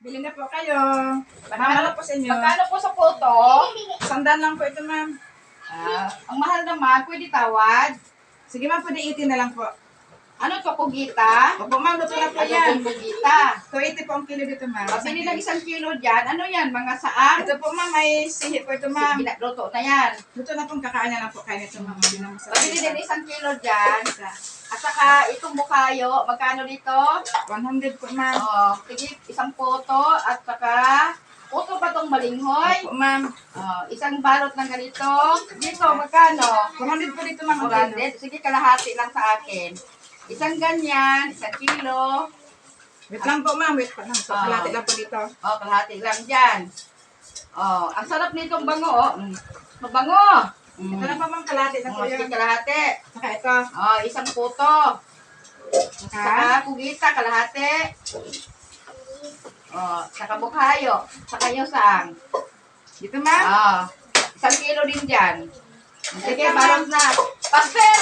Bili na po kayo. Magkano po sa inyo? Magkano po sa puto? 100 lang po ito, ma'am. Ang mahal naman, pwede tawad. Sige, ma'am, pwede 80 na lang po. Ano to, pugita? Opo, ma'am, luto na po Ano yan. pugita? 280 po ang kilo dito, ma'am. Pabili ng 1 kilo dyan. Ano yan? Mga saan? Ito po, ma'am, may sihi po ito, ma'am. Luto na yan. Luto na pong kakain na lang po kayo nito, ma'am. Hindi na masarap. Pabili din 1 kilo dyan. At saka itong bukayo, magkano dito? 100 po, ma'am. Sige, isang puto. At saka, puto ba tong malinghoy? Opo, ma'am. Isang balot ng ganito. Dito, magkano? 400 po dito, ma'am. ang kilo. 400. Sige, kalahati lang sa akin. Isang ganyan, 1 kilo. Wait lang po, ma'am. Wait pa lang. So, kalahati lang po dito. Kalahati lang dyan. Ang sarap nitong bango, oh. Mabango. Ito na po, ma'am. Kalahati na po Sige, yan. kalahati. Saka ito. Isang puto. Saka, Saka kugita, kalahati. Saka bukayo. Saka yosang. dito, ma'am. 1 kilo din dyan. Sige, Ito, balot na. Pastel!